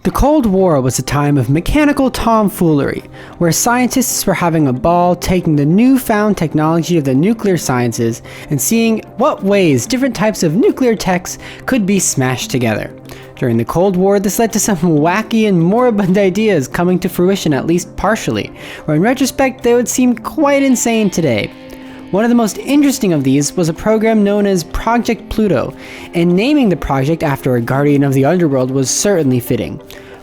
The Cold War was a time of mechanical tomfoolery, where scientists were having a ball taking the newfound technology of the nuclear sciences and seeing what ways different types of nuclear techs could be smashed together. During the Cold War, this led to some wacky and moribund ideas coming to fruition, at least partially, where in retrospect they would seem quite insane today. One of the most interesting of these was a program known as Project Pluto, and naming the project after a guardian of the underworld was certainly fitting.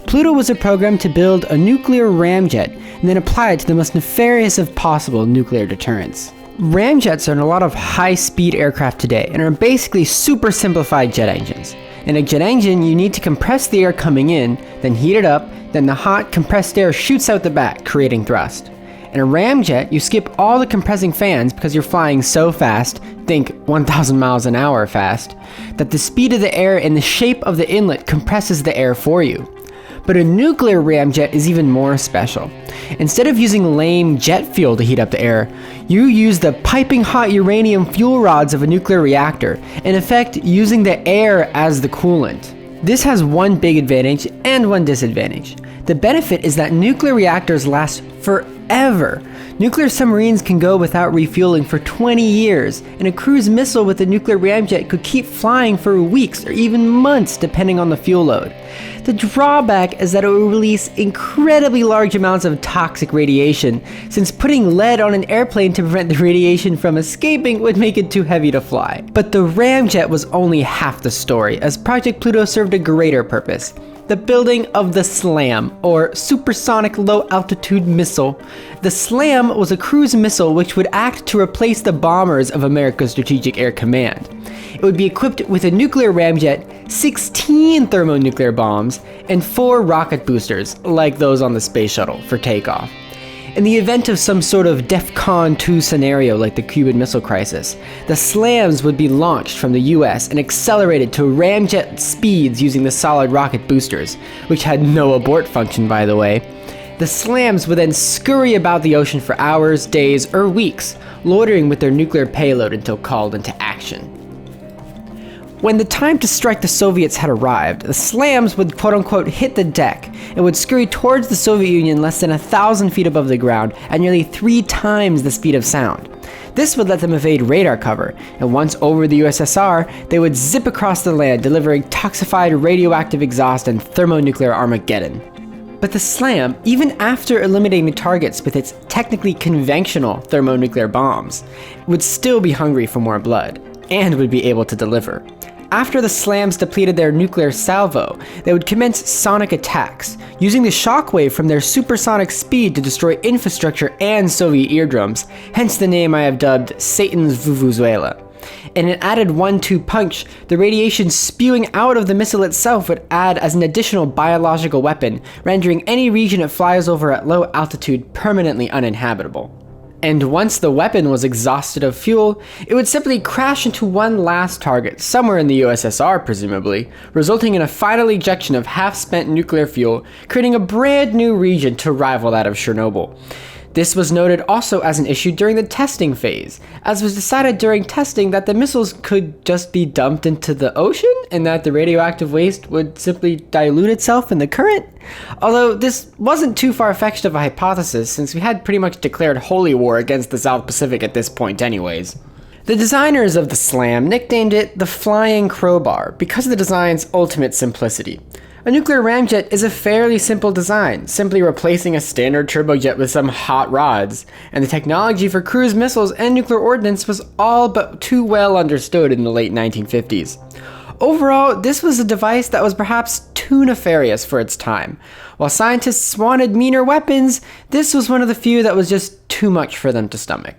Pluto was a program to build a nuclear ramjet and then apply it to the most nefarious of possible nuclear deterrents. Ramjets are in a lot of high-speed aircraft today and are basically super simplified jet engines. In a jet engine, you need to compress the air coming in, then heat it up, then the hot, compressed air shoots out the back, creating thrust. In a ramjet, you skip all the compressing fans because you're flying so fast, think 1,000 miles an hour fast, that the speed of the air and the shape of the inlet compresses the air for you. But a nuclear ramjet is even more special. Instead of using lame jet fuel to heat up the air, you use the piping hot uranium fuel rods of a nuclear reactor, in effect using the air as the coolant. This has one big advantage and one disadvantage. The benefit is that nuclear reactors last forever. Nuclear submarines can go without refueling for 20 years, and a cruise missile with a nuclear ramjet could keep flying for weeks or even months depending on the fuel load. The drawback is that it will release incredibly large amounts of toxic radiation, since putting lead on an airplane to prevent the radiation from escaping would make it too heavy to fly. But the ramjet was only half the story, as Project Pluto served a greater purpose: the building of the SLAM, or Supersonic Low Altitude Missile. The SLAM was a cruise missile which would act to replace the bombers of America's Strategic Air Command. It would be equipped with a nuclear ramjet, 16 thermonuclear bombs, and 4 rocket boosters, like those on the space shuttle, for takeoff. In the event of some sort of DEFCON 2 scenario like the Cuban Missile Crisis, the SLAMs would be launched from the US and accelerated to ramjet speeds using the solid rocket boosters, which had no abort function, by the way. The SLAMs would then scurry about the ocean for hours, days, or weeks, loitering with their nuclear payload until called into action. When the time to strike the Soviets had arrived, the SLAMs would quote-unquote hit the deck and would scurry towards the Soviet Union less than 1,000 feet above the ground at nearly 3 times the speed of sound. This would let them evade radar cover, and once over the USSR, they would zip across the land, delivering toxified radioactive exhaust and thermonuclear Armageddon. But the SLAM, even after eliminating the targets with its technically conventional thermonuclear bombs, would still be hungry for more blood, and would be able to deliver. After the SLAMs depleted their nuclear salvo, they would commence sonic attacks, using the shockwave from their supersonic speed to destroy infrastructure and Soviet eardrums, hence the name I have dubbed Satan's Vuvuzela. In an added 1-2 punch, the radiation spewing out of the missile itself would add as an additional biological weapon, rendering any region it flies over at low altitude permanently uninhabitable. And once the weapon was exhausted of fuel, it would simply crash into one last target, somewhere in the USSR presumably, resulting in a final ejection of half-spent nuclear fuel, creating a brand new region to rival that of Chernobyl. This was noted also as an issue during the testing phase, as was decided during testing that the missiles could just be dumped into the ocean and that the radioactive waste would simply dilute itself in the current. Although this wasn't too far-fetched of a hypothesis, since we had pretty much declared holy war against the South Pacific at this point anyways. The designers of the SLAM nicknamed it the Flying Crowbar because of the design's ultimate simplicity. A nuclear ramjet is a fairly simple design, simply replacing a standard turbojet with some hot rods, and the technology for cruise missiles and nuclear ordnance was all but too well understood in the late 1950s. Overall, this was a device that was perhaps too nefarious for its time. While scientists wanted meaner weapons, this was one of the few that was just too much for them to stomach.